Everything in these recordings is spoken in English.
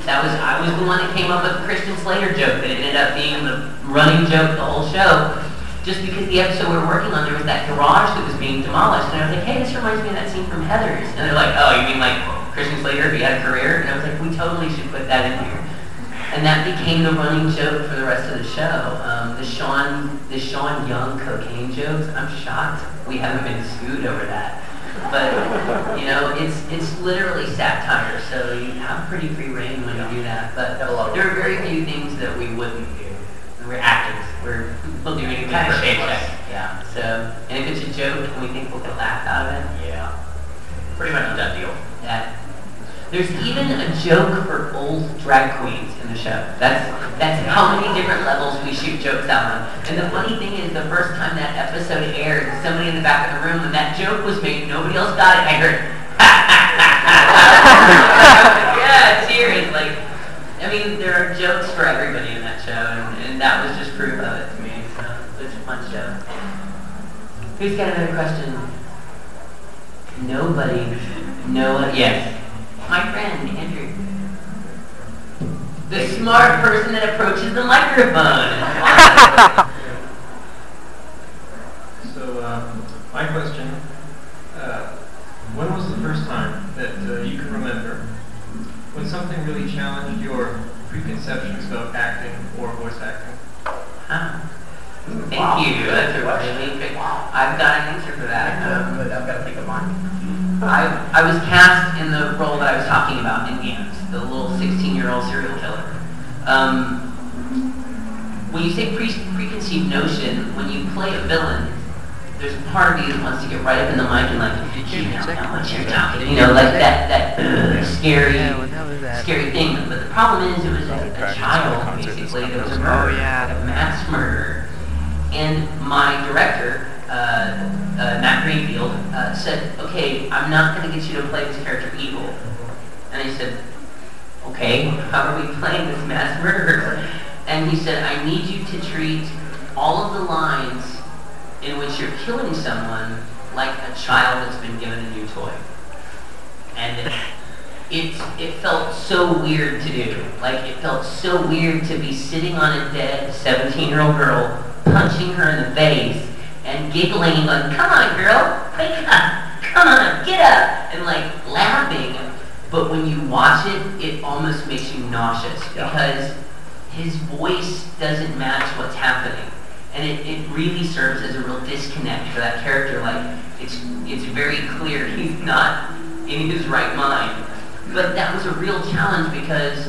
I was the one that came up with the Christian Slater joke that ended up being the running joke the whole show. Just because the episode we were working on, there was that garage that was being demolished, and I was like, hey, this reminds me of that scene from Heathers. And they're like, oh, you mean like Christian Slater if he had a career? And I was like, we totally should put that in here. And that became the running joke for the rest of the show. The Sean Young cocaine jokes, I'm shocked we haven't been sued over that. But, you know, it's literally satire, so you have pretty free reign when you do that. But there are very few things that we wouldn't do. We're actors. We'll do anything kind of shade check. Yeah. So, and if it's a joke and we think we'll get laughed out of it, yeah, pretty much a done deal. Yeah. There's even a joke for old drag queens in the show. That's how many different levels we shoot jokes out on. And the funny thing is, the first time that episode aired, somebody in the back of the room, when that joke was made, nobody else got it. I heard, yeah, cheers. Like, I mean, there are jokes for everybody in that show, and that was just proof of it to me. So it's a fun show. Who's got another question? Nobody. No one. Yes. My friend, Andrew. The smart person that approaches the microphone. So, my question, when was the first time that you can remember when something really challenged your preconceptions about acting or voice acting? Thank you. That's a really big. I've got an answer for that. But I've got to think of mine. I was cast in the role that I was talking about in Gams, the little 16-year-old serial killer. When you say preconceived notion, when you play a villain, there's a part of you that wants to get right up in the mic and like, you know, like that scary thing. But the problem is, it was a child, basically. There was a murder, like a mass murder. And my director, Matt Greenfield, said, okay, I'm not going to get you to play this character evil. And I said, okay, how are we playing this mass murderer? And he said, I need you to treat all of the lines in which you're killing someone like a child that's been given a new toy. And it felt so weird to do. Like, it felt so weird to be sitting on a dead 17-year-old girl, punching her in the face, and giggling and going, come on, girl, wake up, come on, get up, and like laughing. But when you watch it, it almost makes you nauseous because his voice doesn't match what's happening. And it really serves as a real disconnect for that character. Like, it's very clear he's not in his right mind. But that was a real challenge because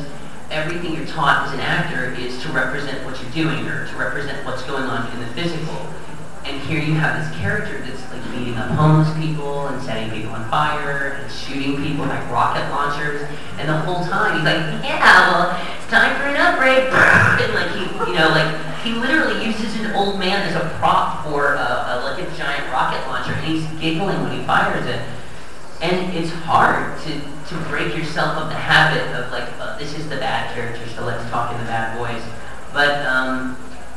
everything you're taught as an actor is to represent what you're doing or to represent what's going on in the physical. And here you have this character that's like beating up homeless people and setting people on fire and shooting people like rocket launchers. And the whole time he's like, yeah, well, it's time for an upgrade. And like he literally uses an old man as a prop for like a giant rocket launcher, and he's giggling when he fires it. And it's hard to break yourself of the habit of like, this is the bad character, so let's talk in the bad voice. But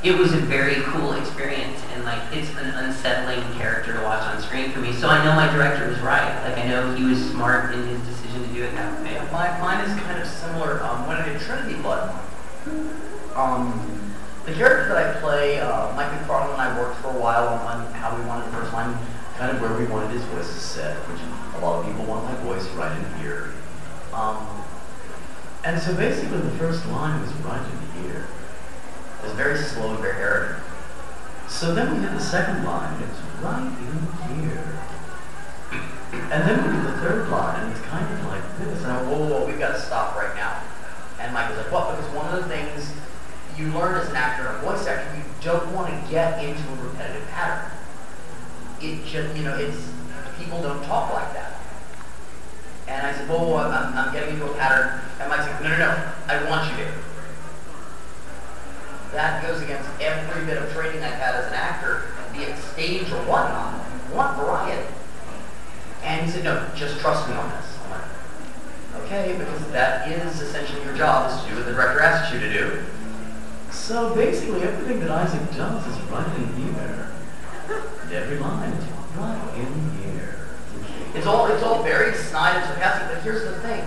it was a very cool experience, and like it's an unsettling character to watch on screen for me. So I know my director was right. Like I know he was smart in his decision to do it that way. Mine is kind of similar. When I did Trinity Blood, the character that I play, Mike McFarlane and I worked for a while on how we wanted the first line, kind of where we wanted his voice to sit, which a lot of people want my voice right in here. And so basically the first line was right in here. It was very slow and very arrogant. So then we did the second line, and it's right in here. And then we did the third line, and it's kind of like this. And I went, whoa, we've got to stop right now. And Mike was like, what? Because one of the things you learn as an actor and a voice actor, you don't want to get into a repetitive pattern. It just, people don't talk like that. And I said, whoa, I'm getting into a pattern. And Mike's like, no, I want you to. That goes against every bit of training I've had as an actor, be it stage or whatnot. You want variety. And he said, no, just trust me on this. I'm like, okay, because that is essentially your job, is to do what the director asks you to do. So basically, everything that Isaac does is right in here. Every line is right in here. It's all very snide and sarcastic, but here's the thing.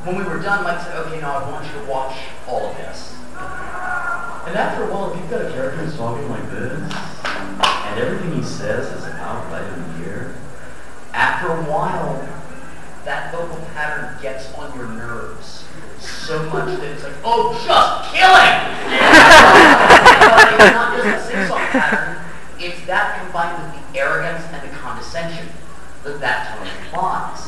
when we were done, Mike said, okay, now I want you to watch all of this. And after a while, if you've got a character who's talking like this, and everything he says is about right in here, after a while, that vocal pattern gets on your nerves so much that it's like, oh, just kill him! But it's not just a sing-song pattern, it's that combined with the arrogance and the condescension that tone implies.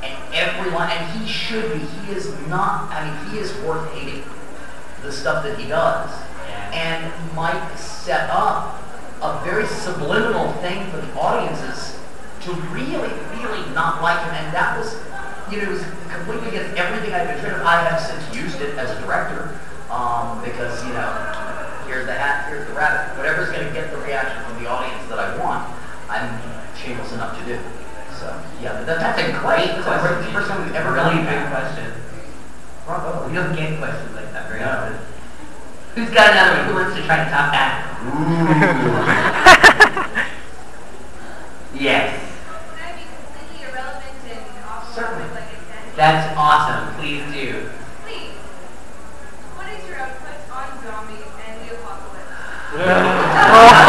And every line, and he should be, he is not, I mean, he is worth hating, the stuff that he does. And Mike set up a very subliminal thing for the audiences to really, really not like him. And that was, you know, it was completely against everything I've been trained of. I have since used it as a director because, you know, here's the hat, here's the rabbit. Whatever's going to get the reaction from the audience that I want, I'm shameless enough to do. So, yeah, that's a great question. The first time we've ever Really done big that. question. Bravo. We don't get questions like that very No. often. Who's got another one? Who wants to try to top that? Yes. That'd be completely irrelevant and off Certainly. like extended. That's awesome. Please do. Please, what is your output on zombies and the apocalypse?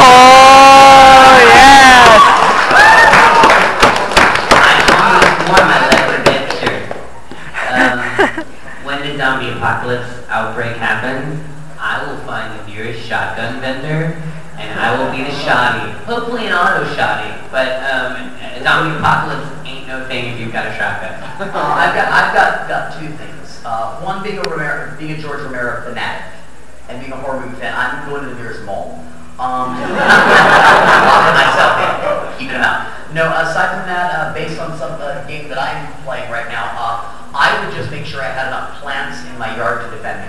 Oh, yes! I almost wore my leopard bed shirt. When the zombie apocalypse outbreak happens, I will find the nearest shotgun vendor, and I will be the shoddy. Hopefully an auto shoddy, but a zombie apocalypse ain't no thing if you've got a shotgun. I've got two things. One being a George Romero fanatic, and being a horror movie fan. I'm going to the nearest mall. Locking myself in, keeping them out. No, aside from that, based on some game that I'm playing right now, I would just make sure I had enough plants in my yard to defend me.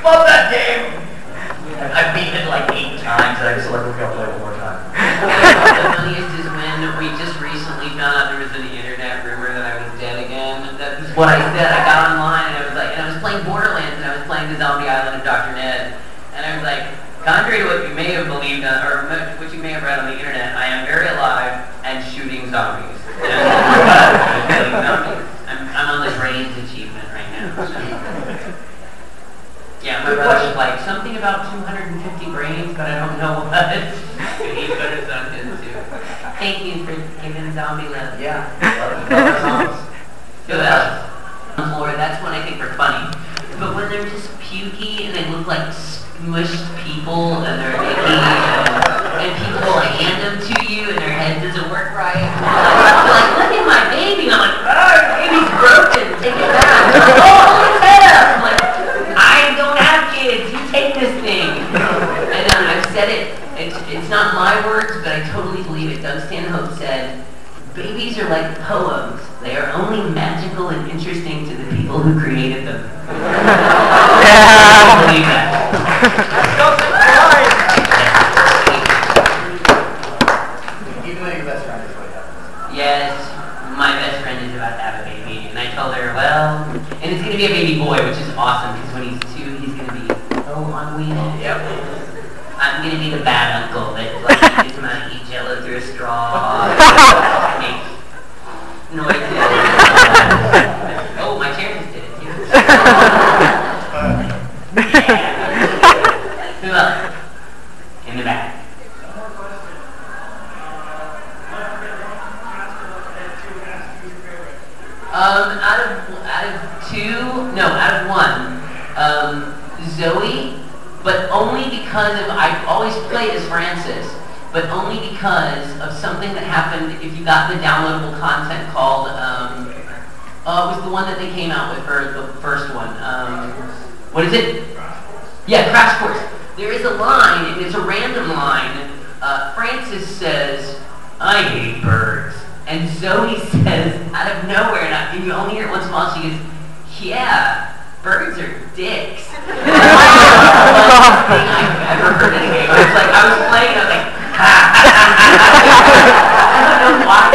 Love that game! I've beaten it like 8 times, and I just like, okay, I'll play it one more time. The funniest is when we just recently found out there was an internet rumor that I was dead again. That was what I said. I got online and I was like, and I was playing Borderlands and I was playing the Zombie Island of Dr. Ned, and I was like, contrary to what you may have believed or what you may have read on the internet, I am very alive and shooting zombies. Killing zombies. I'm on the brains achievement right now. So. Yeah, my brother was like, something about 250 brains, but I don't know what. He put his on his too. Thank you for giving zombie love. Yeah, love songs. Who else? Lord, that's when I think they're funny. But when they're just pukey and they look like smushed people and they're icky and people hand them to you and their head doesn't work right. They're like, look at my baby. And I'm like, oh, your baby's broken. Take it back. Oh, hold his head up. I'm like, I don't have kids. You take this thing. And I've said it. It's not my words, but I totally believe it. Doug Stanhope said, babies are like poems. They are only magical and interesting to the people who created them. I believe that. Even though your best friend is what happens. Yes, my best friend is about to have a baby, and I told her, well, and it's going to be a baby boy, which is awesome, because when he's 2, he's going to be so unweaned. Yep. I'm going to be the bad uncle that like teaches him how to eat Jello through a straw. Noises. Oh, my chair just did it too. Yeah. Who else? In the back. Out of 1. Zoe, but only because of, I always play as Francis, but only because of something that happened if you got the downloadable content called, it was the one that they came out with, or the first one. What is it? Yeah, Crash Course. There is a line, and it's a random line. Francis says, I hate birds. And Zoe says, out of nowhere, and you only hear it once in a while, she goes, yeah, birds are dicks. That's the funniest thing I've ever heard in a game. It's like, I was playing, I was like, I don't know why.